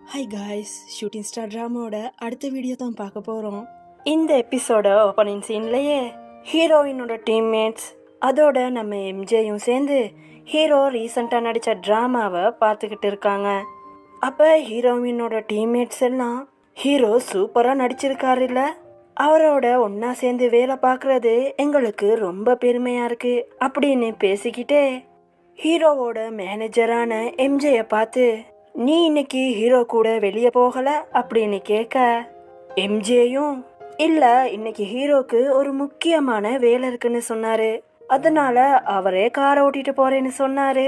Hi guys, shooting star ட்ராமாவோட அடுத்த video தான் பார்க்க போகிறோம். இந்த எபிசோட ஓப்பனிங் சீன்லேயே ஹீரோயினோட டீம்மேட்ஸ் அதோட நம்ம எம்ஜேயும் சேர்ந்து ஹீரோ ரீசெண்டாக நடித்த ட்ராமாவை பார்த்துக்கிட்டு இருக்காங்க. அப்போ ஹீரோயினோட டீம்மேட்ஸ் எல்லாம் ஹீரோ சூப்பராக நடிச்சிருக்காரு இல்லை, அவரோட ஒன்றா சேர்ந்து வேலை பார்க்குறது எங்களுக்கு ரொம்ப பெருமையாக இருக்குது அப்படின்னு பேசிக்கிட்டே ஹீரோவோட மேனேஜரான எம்ஜேயை பார்த்து, நீ இன்னைக்கு ஹீரோ கூட வெளியே போகல அப்படின்னு கேட்க, எம்ஜேயும் இல்ல இன்னைக்கு ஹீரோக்கு ஒரு முக்கியமான வேலை இருக்குன்னு சொன்னாரு, அதனால அவரே காரை ஓட்டிட்டு போறேன்னு சொன்னாரு,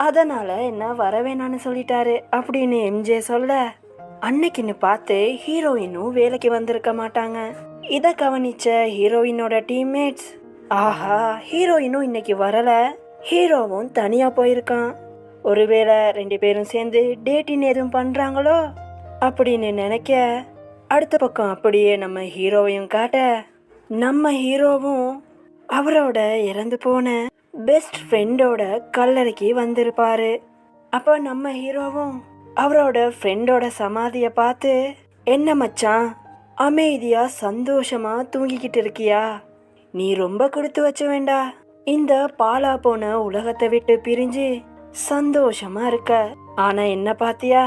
அதனால என்ன வர வேணான்னு சொல்லிட்டாரு அப்படின்னு எம்ஜே சொல்ல, அன்னைக்குன்னு பார்த்து ஹீரோயினும் வேலைக்கு வந்திருக்க மாட்டாங்க. இதை கவனிச்ச ஹீரோயினோட டீம்மேட்ஸ், ஆஹா ஹீரோயினும் இன்னைக்கு வரல, ஹீரோவும் தனியா போயிருக்கான், ஒருவேளை ரெண்டு பேரும் சேர்ந்து டேட்டிங் எதுவும் பண்றாங்களோ அப்படின்னு நினைக்க, அடுத்த பக்கம் அப்படியே நம்ம ஹீரோவையும் காட்ட, நம்ம ஹீரோவும் அவரோட இறந்து போன பெஸ்ட் ஃப்ரெண்டோட கல்லறைக்கு வந்திருப்பாரு. அப்போ நம்ம ஹீரோவும் அவரோட ஃப்ரெண்டோட சமாதியை பார்த்து, என்ன மச்சான் அமைதியா சந்தோஷமா தூங்கிக்கிட்டு இருக்கியா, நீ ரொம்ப கொடுத்து வச்ச வேண்டா, இந்த பாலா போன உலகத்தை விட்டு பிரிஞ்சு சந்தோஷமா இருக்க, ஆனா என்ன பாத்தியா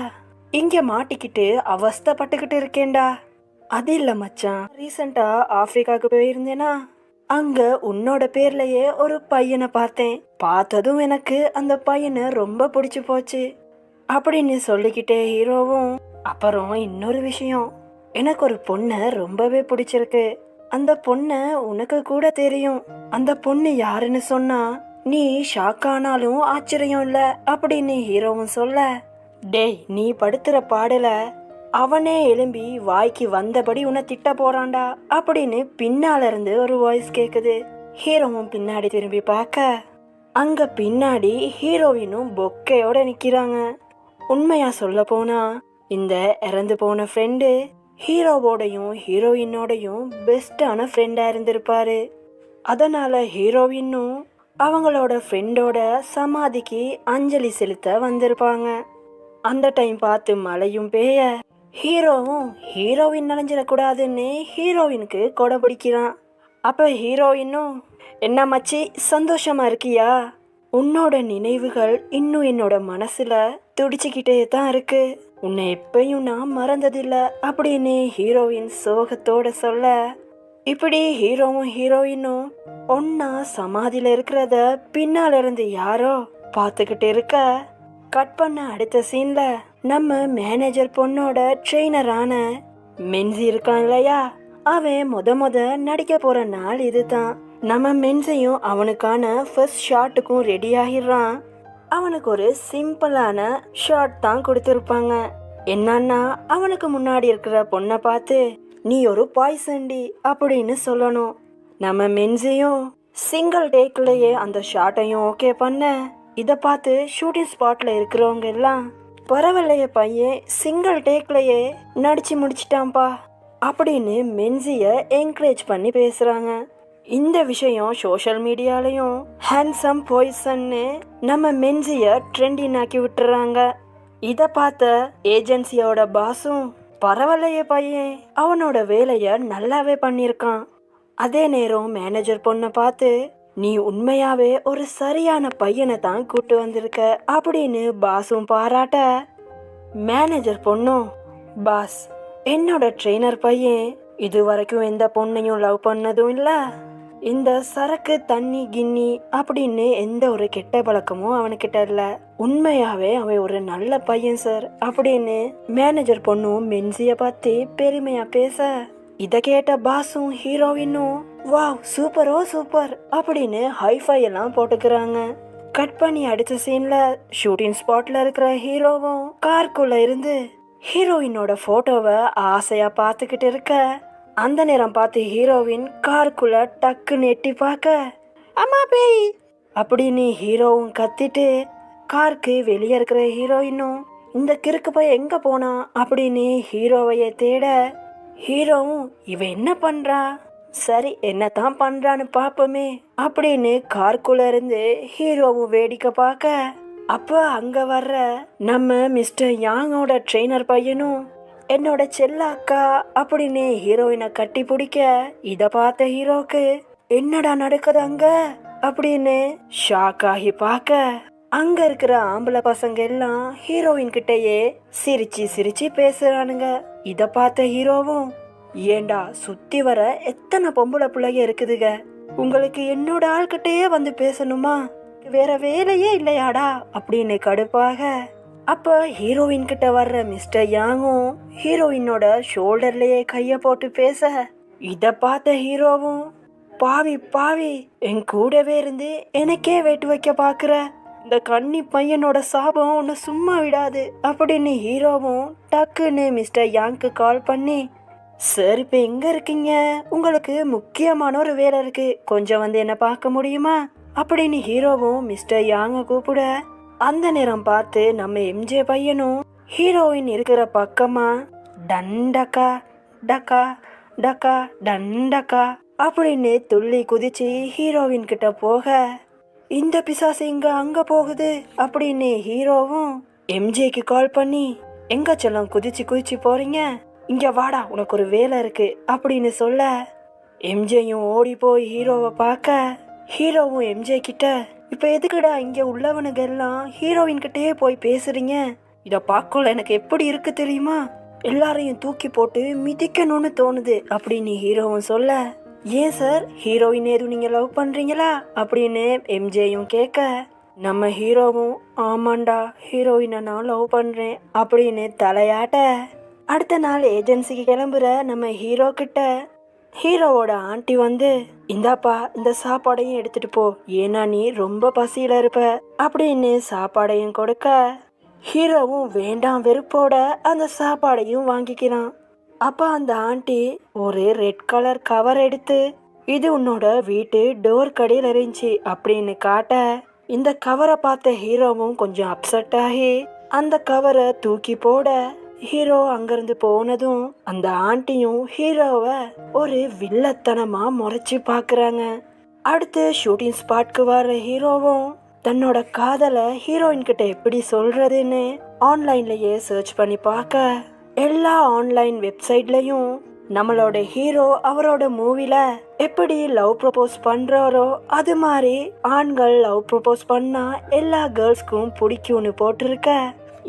இங்க மாட்டிக்கிட்டு அவஸ்தைப்பட்டுக்கிட்டு இருக்கேன்டா. அது இல்ல மச்சான், ரீசெண்டா ஆப்பிரிக்காவுக்கு போயிருந்தேனா, அங்க உன்னோட பேர்லயே ஒரு பையனை பார்த்தேன், பார்த்ததும் எனக்கு அந்த பையனை ரொம்ப பிடிச்சு போச்சு அப்படின்னு சொல்லிக்கிட்டே ஹீரோவும், அப்புறம் இன்னொரு விஷயம், எனக்கு ஒரு பொண்ணை ரொம்பவே பிடிச்சிருக்கு, அந்த பொண்ணை உனக்கு கூட தெரியும், அந்த பொண்ணு யாருன்னு சொன்னா நீ ஷாக் ஆனாலும் ஆச்சரியம் இல்ல அப்படின்னு ஹீரோவும் சொல்ல, டேய் நீ படுத்துற பாடல அவனே எழும்பி வாய்க்கு வந்தபடி உன்னை திட்ட போறான்டா அப்படின்னு பின்னால இருந்து ஒரு வாய்ஸ் கேக்குது. ஹீரோவும் பின்னாடி திரும்பி பார்க்க, அங்க பின்னாடி ஹீரோயினும் பொக்கையோட நிக்கிறாங்க. உண்மையா சொல்ல போனா இந்த இறந்து போன ஃப்ரெண்டு ஹீரோவோடையும் ஹீரோயினோடையும் பெஸ்டான ஃப்ரெண்டா இருந்திருப்பாரு, அதனால ஹீரோயினும் அவங்களோட ஃப்ரெண்டோட சமாதிக்கு அஞ்சலி செலுத்த வந்திருப்பாங்க. அந்த டைம் பார்த்து மழையும் பெய்ய, ஹீரோவும் ஹீரோயின் நனைஞ்சிடக்கூடாதுன்னு ஹீரோயினுக்கு கொடை பிடிக்கிறான். அப்போ ஹீரோயினும், என்ன மச்சி சந்தோஷமா இருக்கியா, உன்னோட நினைவுகள் இன்னும் என்னோட மனசுல துடிச்சுக்கிட்டே தான் இருக்கு, உன்னை எப்பயும் நான் மறந்ததில்லை அப்படின்னு ஹீரோயின் சோகத்தோட சொல்ல, இப்படி ஹீரோவும் ஹீரோயினும் ஒன்னா சமாதியில இருக்கிறத பின்னால இருந்து யாரோ பார்த்துக்கிட்டு இருக்க, கட் பண்ண அடுத்த சீன்ல நம்ம மேனேஜர் பொண்ணோட ட்ரெயினரான மென்சி இருக்கான் இல்லையா, அவன் முத நடிக்க போற நாள் இதுதான். நம்ம மென்சியும் அவனுக்கான ஃபர்ஸ்ட் ஷாட்டுக்கும் ரெடி ஆகிடுறான். அவனுக்கு ஒரு சிம்பிளான ஷாட் தான் கொடுத்துருப்பாங்க. என்னன்னா அவனுக்கு முன்னாடி இருக்கிற பொண்ணை பார்த்து, நீ ஒரு பாய்சன்டி அப்படின்னு சொல்லணும். நம்ம மென்சியும் சிங்கிள் டேக்லயே அந்த ஷாட்டையும் ஓகே பண்ண, இதை பார்த்து ஷூட்டிங் ஸ்பாட்ல இருக்கிறவங்க எல்லாம், பரவாயில்லைய பையன் சிங்கிள் டேக்லயே நடிச்சு முடிச்சிட்டான்பா அப்படின்னு மென்சிய என்கரேஜ் பண்ணி பேசுறாங்க. இந்த விஷயம் சோஷியல் மீடியாலையும் ஹேண்ட்ஸம் பாய்சன்னு நம்ம மென்சிய ட்ரெண்டிங் ஆக்கி விட்டுறாங்க. இதை பார்த்த ஏஜென்சியோட பாஸும், பரவாயில்லையே பையன் அவனோட வேலைய நல்லாவே பண்ணியிருக்கான். அதே நேரம் மேனேஜர் பொண்ணை பார்த்து, நீ உண்மையாவே ஒரு சரியான பையனை தான் கூட்டு வந்திருக்க அப்படின்னு பாஸும் பாராட்ட, மேனேஜர் பொண்ணும், பாஸ் என்னோட ட்ரெயினர் பையன் இது வரைக்கும் எந்த பொண்ணையும் லவ் பண்ணதும் இல்ல, இந்த சரக்கு தண்ணி கிண்ணி அப்படின்னு எந்த ஒரு கெட்ட பழக்கமும் அவனுக்கிட்ட இல்ல, உண்மையாவே அவன் ஒரு நல்ல பையன் சார் அப்படின்னு மேனேஜர் பொண்ணும் மென்சிய பார்த்து பெருமையா பேச, இத கேட்ட பாஸும் ஹீரோயினும், வாவ் சூப்பரோ சூப்பர் அப்படின்னு ஹைஃபை எல்லாம் போட்டுக்கிறாங்க. கட் பண்ணி அடுத்த சீன்ல ஷூட்டிங் ஸ்பாட்ல இருக்கிற ஹீரோவும் கார்க்குள்ள இருந்து ஹீரோயினோட போட்டோவை ஆசையா பார்த்துக்கிட்டு இருக்க, அந்த நேரம் பார்த்து ஹீரோயின் காருக்குள்ள டக்குன்னு எட்டி பார்க்க, அம்மா பேய் அப்படின்னு ஹீரோவும் கத்திட்டு, காருக்கு வெளியே இருக்கிற ஹீரோயினும், இந்த கிறுக்கு போய் எங்க போனா அப்படின்னு ஹீரோவைய தேட, ஹீரோவும் இவ என்ன பண்றா, சரி என்னதான் பண்றான்னு பாப்போமே அப்படின்னு காருக்குள்ள இருந்து ஹீரோவும் வேடிக்கை பார்க்க, அப்போ அங்க வர்ற நம்ம மிஸ்டர் யாங்கோட ட்ரெயினர் பையனும் என்னோட செல்ல அக்கா அப்படின்னு ஹீரோயினை கட்டி பிடிக்க இத பார்த்த ஹீரோக்கு என்னடா நடக்குது அங்க அப்படின்னு ஷாக் ஆகி பார்க்க அங்க இருக்கிற ஆம்பளை பசங்க எல்லாம் ஹீரோயின் கிட்டயே சிரிச்சு சிரிச்சு பேசுறானுங்க. இத பார்த்த ஹீரோவும் ஏண்டா சுத்தி வர எத்தனை பொம்பளை பிள்ளைங்க இருக்குதுங்க, உங்களுக்கு என்னோட ஆள்கிட்டயே வந்து பேசணுமா, வேற வேலையே இல்லையாடா அப்படின்னு கடுப்பாக. அப்ப ஹீரோயின் கிட்ட வர்ற மிஸ்டர் யாங்கும் ஹீரோயினோட ஷோல்டர்லயே கைய போட்டு பேச இத பார்த்த ஹீரோவும் பாவி பாவி என் கூடவே இருந்து எனக்கே வெட்டு வைக்க பாக்குற இந்த கன்னி பையனோட சாபம் உன்னை சும்மா விடாது அப்படின்னு ஹீரோவும் டக்குன்னு மிஸ்டர் யாங்க்கு கால் பண்ணி சார் இப்ப எங்க இருக்கீங்க, உங்களுக்கு முக்கியமான ஒரு வேலை இருக்கு, கொஞ்சம் வந்து என்ன பார்க்க முடியுமா அப்படின்னு ஹீரோவும் மிஸ்டர் யாங்க கூப்பிட அந்த நேரம் பார்த்து நம்ம எம்ஜே பையனும் ஹீரோயின் இருக்கிற பக்கமா டண்டக்கா டக்கா டக்கா டண்டக்கா அப்படின்னு துள்ளி குதிச்சு ஹீரோயின் கிட்ட போக இந்த பிசாசு இங்க அங்க போகுது அப்படின்னு ஹீரோவும் எம்ஜேக்கு கால் பண்ணி எங்க செல்லம் குதிச்சு குதிச்சு போறீங்க, இங்க வாடா உனக்கு ஒரு வேலை இருக்கு அப்படின்னு சொல்ல எம்ஜேயும் ஓடி போய் ஹீரோவை பார்க்க ஹீரோவும் எம்ஜே கிட்ட இப்ப எதுக்குடா இங்க உள்ளவனுங்க எல்லாம் ஹீரோயின் கிட்டே போய் பேசுறீங்க, இத பார்க்கல எனக்கு எப்படி இருக்கு தெரியுமா, எல்லாரையும் தூக்கி போட்டு மிதிக்கணும்னு தோணுது அப்படின்னு ஹீரோவும் சொல்ல ஏன் சார் ஹீரோயின் எதுவும் நீங்க லவ் பண்றீங்களா அப்படின்னு எம்ஜேயும் கேட்க நம்ம ஹீரோவும் ஆமாண்டா ஹீரோயினை நான் லவ் பண்றேன் அப்படின்னு தலையாட்ட அடுத்த நாள் ஏஜென்சிக்கு கிளம்புற நம்ம ஹீரோ கிட்ட ஹீரோவோட ஆண்டி வந்து இந்தாப்பா இந்த சாப்பாடையும் எடுத்துட்டு போ, ஏன்னா நீ ரொம்ப பசியில இருப்ப அப்படின்னு சாப்பாடையும் கொடுக்க ஹீரோவும் வேண்டாம் வெறுப்போட அந்த சாப்பாடையும் வாங்கிக்கிறான். அப்ப அந்த ஆண்டி ஒரு ரெட் கலர் கவர் எடுத்து இது உன்னோட வீட்டு டோர் கடையில் இருந்துச்சு அப்படின்னு காட்ட இந்த கவரை பார்த்த ஹீரோவும் கொஞ்சம் அப்செட் ஆகி அந்த கவரை தூக்கி போட ஹீரோ அங்கிருந்து போனதும் அந்த ஆண்டியும் ஹீரோவை ஒரு வில்லத்தனமா முறைச்சு பாக்குறாங்க. அடுத்து ஷூட்டிங் ஸ்பாட்க்கு வர ஹீரோவும் தன்னோட காதலை ஹீரோயின் கிட்ட எப்படி சொல்றதுன்னு ஆன்லைன்லயே சர்ச் பண்ணி பார்க்க எல்லா ஆன்லைன் வெப்சைட்லயும் நம்மளோட ஹீரோ அவரோட மூவில எப்படி லவ் ப்ரப்போஸ் பண்றாரோ அது மாதிரி ஆண்கள் லவ் ப்ரப்போஸ் பண்ணா எல்லா கேர்ள்ஸ்க்கும் பிடிக்கும்னு போட்டிருக்க.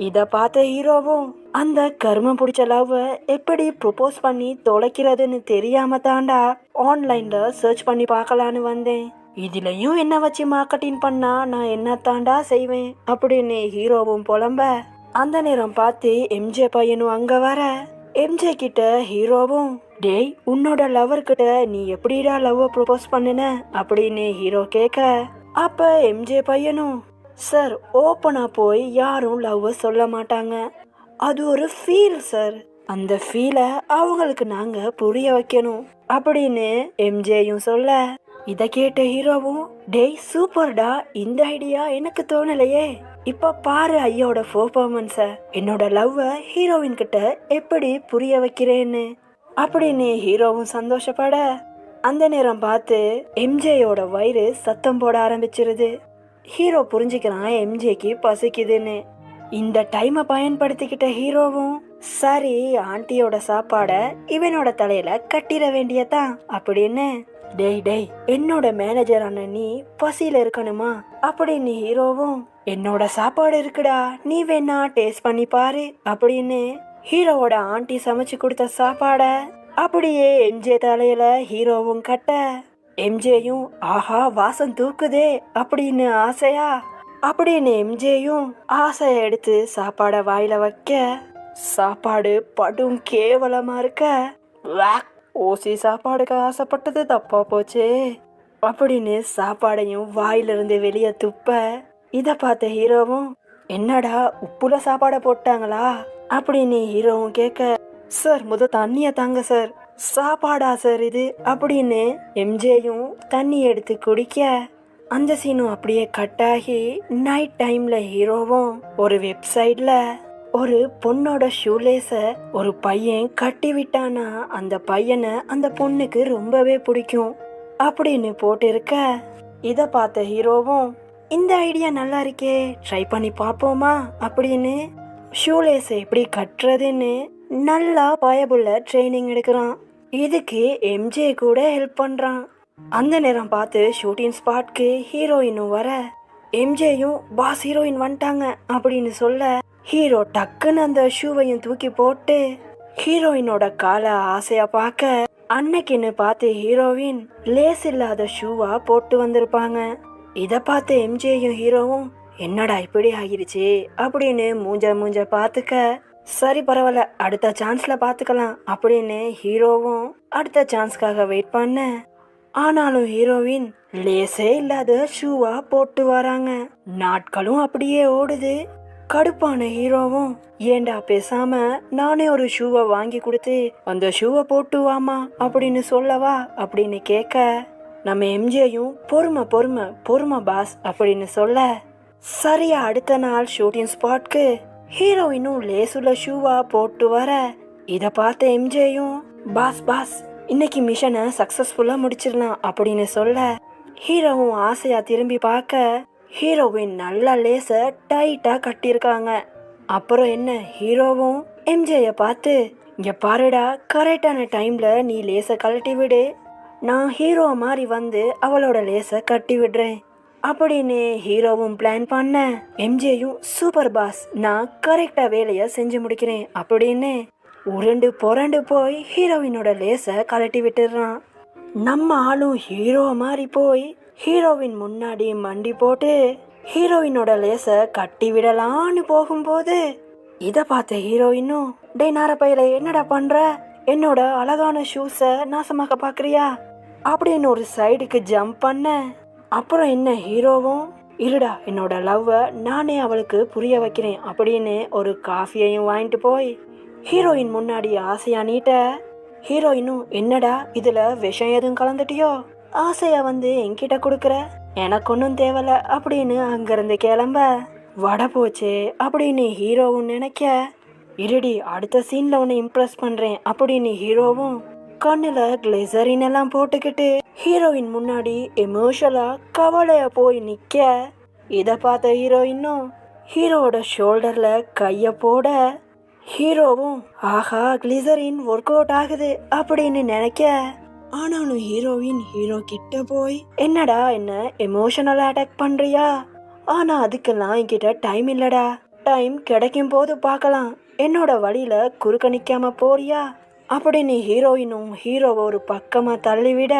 இத பார்த்த ஹீரோவும் அந்த கர்மம் பிடிச்ச லவ் எப்படி ப்ரப்போஸ் பண்ணி தொலைக்கிறதுன்னு தெரியாம தாண்டா ஆன்லைன்ல சர்ச் பண்ணி பார்க்கலான்னு வந்தேன், இதுலயும் என்ன வச்சு மார்க்கெட்டிங் பண்ணா நான் என்ன தாண்டா செய்வேன் அப்படின்னு ஹீரோவும் புலம்ப அந்த நேரம் பார்த்து எம்ஜே பையனும் அங்க வர எம்ஜே கிட்ட ஹீரோவும் டேய் உன்னோட லவர் கிட்ட நீ எப்படிடா லவ் ப்ரப்போஸ் பண்ணுன அப்படின்னு ஹீரோ கேட்க அப்ப எம்ஜே பையனும் சார் ஓப்பனா போய் யாரும் லவ் சொல்ல மாட்டாங்க, அது ஒரு ஃபீல் சார், அந்த ஃபீலை அவங்களுக்கு நாங்க புரிய வைக்கணும் அப்படின்னு எம்ஜேயும் சொல்ல இத கேட்ட ஹீரோவும் டேய் சூப்பர்டா, இந்த ஐடியா எனக்கு தோணலையே, இப்ப பாரு ஐயோட பெர்ஃபார்மன்ஸ, என்னோட லவ்வ ஹீரோயின் கிட்ட எப்படி புரிய வைக்கிறேன்னு அப்படின்னு ஹீரோவும் சந்தோஷப்பட அந்த நேரம் பார்த்து எம்ஜேயோட வயிறு சத்தம் போட ஆரம்பிச்சிருது. ஹீரோ புரிஞ்சுக்கிறான் எம்ஜேக்கு பசிக்குதுன்னு. இந்த டைமை பயன்படுத்திக்கிட்ட ஹீரோவும் சரி ஆண்டியோட சாப்பாட இவனோட தலையில கட்டிட வேண்டியதான் அப்படின்னு டேய் டேய் என்னோட மேனேஜர் அண்ணன் நீ பசியில இருக்கணுமா அப்படின்னு ஹீரோவும் என்னோட சாப்பாடு இருக்குடா நீ வேணா டேஸ்ட் பண்ணி பாரு அப்படின்னு ஹீரோவோட ஆண்டி சமைச்சு கொடுத்த சாப்பாட அப்படியே எம்ஜே தலையில ஹீரோவும் கட்ட எம்ஜேயும் ஆஹா வாசம் தூக்குதே அப்படின்னு ஆசையா அப்படின்னு எம்ஜேயும் ஆசைய எடுத்து சாப்பாட வாயில வைக்க சாப்பாடு படும் கேவலமா இருக்க ஓசி சாப்பாடுக்கு ஆசைப்பட்டது தப்பா போச்சே அப்படின்னு சாப்பாடையும் வாயிலிருந்து வெளியே துப்ப இத பார்த்த ஹீரோவும் என்னடா உப்புல சாப்பாடை போட்டாங்களா அப்படின்னு ஹீரோவும் கேட்க சார் முத தண்ணிய தாங்க சார், சாப்பாடா சார் இது அப்படின்னு எம்ஜேயும் தண்ணி எடுத்து குடிக்க அந்த சீனும் அப்படியே கட் ஆகி நைட் டைம்ல ஹீரோவும் ஒரு வெப்சைட்ல ஒரு பொண்ணோட ஷூலேஸ ஒரு பையன் கட்டி விட்டானா அந்த பையனை அந்த பொண்ணுக்கு ரொம்பவே பிடிக்கும் அப்படின்னு போட்டிருக்க இத பார்த்த ஹீரோவும் இந்த ஐடியா நல்லா இருக்கே, ட்ரை பண்ணி பார்ப்போமா அப்படின்னு ஷூலேஸை எப்படி கட்டுறதுன்னு நல்லா பயபுள்ள ட்ரைனிங் எடுக்கிறான். இதுக்கு எம்ஜே கூட ஹெல்ப் பண்றான். அந்த நேரம் பார்த்து ஷூட்டிங் ஸ்பாட்க்கு ஹீரோயினும் வர எம்ஜேயும் பாஸ் ஹீரோயின் வந்துட்டாங்க அப்படின்னு சொல்ல ஹீரோ டக்குன்னு அந்த ஷூவையும் தூக்கி போட்டு ஹீரோயினோட காலை ஆசையா பார்க்க அன்னைக்குன்னு பார்த்து ஹீரோயின் லேஸ் இல்லாத ஷூவா போட்டு வந்திருப்பாங்க. இதை பார்த்து எம்ஜேயும் ஹீரோவும் என்னடா இப்படி ஆகிருச்சு அப்படின்னு மூஞ்ச பார்த்துக்க சரி பரவாயில்ல அடுத்த சான்ஸ்ல பார்த்துக்கலாம் அப்படின்னு ஹீரோவும் அடுத்த சான்ஸ்க்காக வெயிட் பண்ண ஆனாலும் ஹீரோயின் லேஸே இல்லாத ஷூவா போட்டு வராங்க. நாட்களும் அப்படியே ஓடுது. கடுப்பான ஹீரோவும் ஏண்டா பேசாம நானே ஒரு ஷூவை வாங்கி கொடுத்து அந்த ஷூவை போட்டு வாமா அப்படின்னு சொல்லவா அப்படின்னு கேட்க நம்ம எம்ஜேயும் பொறுமை பாஸ் அப்படின்னு சொல்ல சரியா அடுத்த நாள் ஷூட்டிங் ஸ்பாட்க்கு ஹீரோயினும் லேசுள்ள ஷூவா போட்டு வர இத பார்த்த எம்ஜேயும் பாஸ் இன்னைக்கு மிஷனை சக்சஸ்ஃபுல்லா முடிச்சிடலாம் அப்படின்னு சொல்ல ஹீரோவும் ஆசையா திரும்பி பார்க்க ஹீரோவின் நல்ல லேச டைட்டா கட்டியிருக்காங்க. அப்புறம் என்ன ஹீரோவும் எம்ஜேய பார்த்து இங்க பாருடா கரெக்டான டைம்ல நீ லேச கழட்டி விடு, நான் ஹீரோ மாதிரி வந்து அவளோட லேச கட்டி விடுறேன் அப்படின்னு ஹீரோவும் பிளான் பண்ண எம்ஜேயும் சூப்பர் பாஸ் நான் கரெக்டா வேலைய செஞ்சு முடிக்கிறேன் அப்படின்னு உருண்டு புரண்டு போய் ஹீரோயினோட லேச கழட்டி விட்டுறான். நம்ம ஆளும் ஹீரோ மாதிரி போய் ஹீரோவின் முன்னாடி மண்டி போட்டு ஹீரோயினோட லேச கட்டி விடலான்னு போகும்போது இத பார்த்த ஹீரோயினும் டே நாரப்பையில என்னடா பண்ற, என்னோட அழகான ஷூஸ நாசமாக்க பாக்குறியா அப்படின்னு ஒரு சைடுக்கு ஜம்ப் பண்ண அப்புறம் என்ன ஹீரோவும் இருடா என்னோட லவ்வ நானே அவளுக்கு புரிய வைக்கிறேன் அப்படின்னு ஒரு காஃபியையும் வாங்கிட்டு போய் ஹீரோயின் முன்னாடி ஆசையா நீட்ட ஹீரோயினும் என்னடா இதுல விஷம் எதுவும் கலந்துட்டியோ, ஆசையா வந்து என்கிட்ட கொடுக்குற, எனக்கு ஒன்றும் தேவல அப்படின்னு அங்கிருந்து கிளம்ப வடை போச்சே அப்படின்னு ஹீரோவும் நினைக்க இருடி அடுத்த சீன்ல உன்னை இம்ப்ரெஸ் பண்றேன் அப்படின்னு ஹீரோவும் கண்ணுல கிளிசரின் எல்லாம் போட்டுக்கிட்டு ஹீரோயின் முன்னாடி எமோஷனலா கவலைய போய் நிக்க இத பார்த்த ஹீரோயினும் ஹீரோவோட ஷோல்டர்ல கைய போட ஹீரோவும் ஆஹா கிளிசரின் ஒர்க் அவுட் ஆகுது அப்படின்னு நினைக்க ஆனாலும் ஹீரோயின் ஹீரோ கிட்ட போய் என்னடா என்ன எமோஷனலா அட்டாக் பண்றியா, ஆனா அதுக்கெல்லாம் என்கிட்ட டைம் இல்லடா, டைம் கிடைக்கும் போது பார்க்கலாம், என்னோட வழியில குறுக்க நிக்காம போறியா அப்படின்னு ஹீரோயினும் ஹீரோவை ஒரு பக்கமா தள்ளிவிட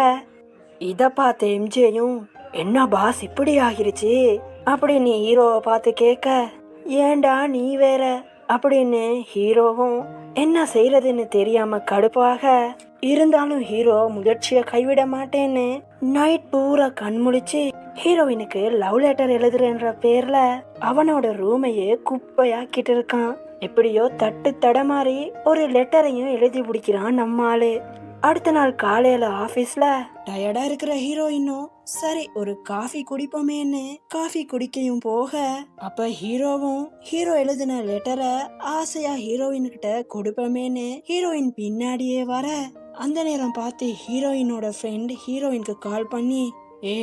இத பார்த்த எம்ஜேயும் என்ன பாஸ் இப்படி ஆகிருச்சு அப்படின்னு ஹீரோவை பார்த்து கேட்க ஏண்டா நீ வேற அப்படின்னு ஹீரோவும் என்ன செய்யறதுன்னு தெரியாம கடுப்பாக இருந்தாலும் ஹீரோ முயற்சியை கைவிட மாட்டேன்னு நைட் பூரா கண்முழிச்சு ஹீரோயினுக்கு லவ் லெட்டர் எழுதுறன்ற பேர்ல அவனோட ரூமையே குப்பையாக்கிட்டு இருக்கான். எப்படியோ தட்டு தடமாறி ஒரு லெட்டரையும் எழுதி பிடிக்கிறான் நம்ம ஆளு. அடுத்த நாள் காலையில ஆபீஸ்ல டயர்டா இருக்கிற ஹீரோயினும் சரி ஒரு காஃபி குடிப்போமேன்னு காஃபி குடிக்கையும் போக அப்ப ஹீரோவும் ஹீரோ எழுதின லெட்டரை ஆசையா ஹீரோயின் கிட்ட கொடுப்போமேன்னு ஹீரோயின் பின்னாடியே வர அந்த நேரம் பார்த்து ஹீரோயினோட ஃப்ரெண்ட் ஹீரோயினுக்கு கால் பண்ணி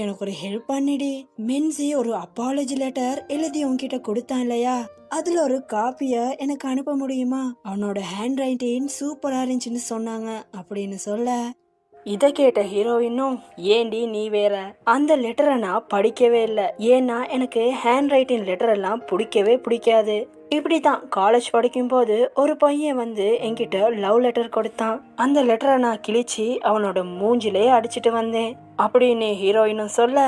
எனக்கு ஒரு ஹெல்ப் பண்ணிடி, மென்சி ஒரு அப்பாலஜி லெட்டர் எழுதி உன்கிட்ட கொடுத்தான் இல்லையா, அதுல ஒரு காப்பிய எனக்கு அனுப்ப முடியுமா, அவனோட ஹேண்ட் ரைட்டிங் சூப்பரா இருந்துச்சுன்னு சொன்னாங்க அப்படின்னு சொல்ல இத கேட்ட ஹீரோயினும் ஏண்டி நீ வேற, அந்த லெட்டரை நான் படிக்கவே இல்லை, ஏன்னா எனக்கு ஹேண்ட் ரைட்டிங் லெட்டர் எல்லாம் பிடிக்காது. இப்படிதான் காலேஜ் படிக்கும் போது ஒரு பையன் வந்து என்கிட்ட லவ் லெட்டர் கொடுத்தான், அந்த லெட்டரை நான் கிழிச்சு அவனோட மூஞ்சிலே அடிச்சிட்டு வந்தேன் அப்படின்னு ஹீரோயினும் சொல்ல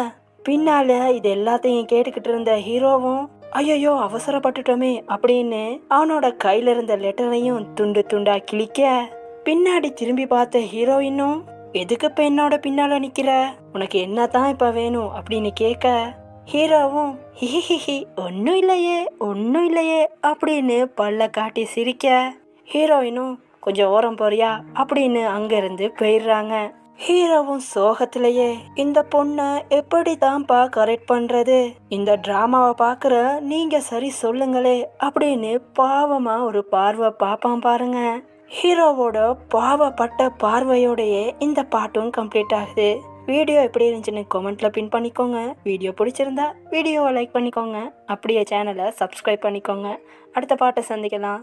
பின்னால இது எல்லாத்தையும் கேட்டுக்கிட்டு இருந்த ஹீரோவும் ஐயோ அவசரப்பட்டுட்டோமே அப்படின்னு அவனோட கையில இருந்த லெட்டரையும் துண்டு துண்டா கிழிக்க பின்னாடி திரும்பி பார்த்த ஹீரோயினும் எதுக்கு இப்ப என்னோட பின்னால நிக்கிற, உனக்கு என்னதான் இப்ப வேணும் அப்படின்னு கேட்க ஹீரோவும் ஹிஹிஹி ஒன்னும் இல்லையே அப்படின்னு பல்ல காட்டி சிரிக்க ஹீரோயினும் கொஞ்சம் ஓரம் போறியா அப்படின்னு அங்க இருந்து போயிடுறாங்க. ஹீரோவும் சோகத்திலேயே இந்த பொண்ணை எப்படிதான்ப்பா கரெக்ட் பண்றது, இந்த டிராமாவை பாக்குற நீங்க சரி சொல்லுங்களே அப்படின்னு பாவமா ஒரு பார்வை பாப்பான் பாருங்க. ஹீரோவோட பாவப்பட்ட பார்வையோடயே இந்த பாட்டும் கம்ப்ளீட் ஆகுது. வீடியோ எப்படி இருந்துச்சுன்னு கமெண்ட்டில் பின் பண்ணிக்கோங்க. வீடியோ பிடிச்சிருந்தா வீடியோவை லைக் பண்ணிக்கோங்க. அப்படியே சேனலை சப்ஸ்கிரைப் பண்ணிக்கோங்க. அடுத்த பாட்டை சந்திக்கலாம்.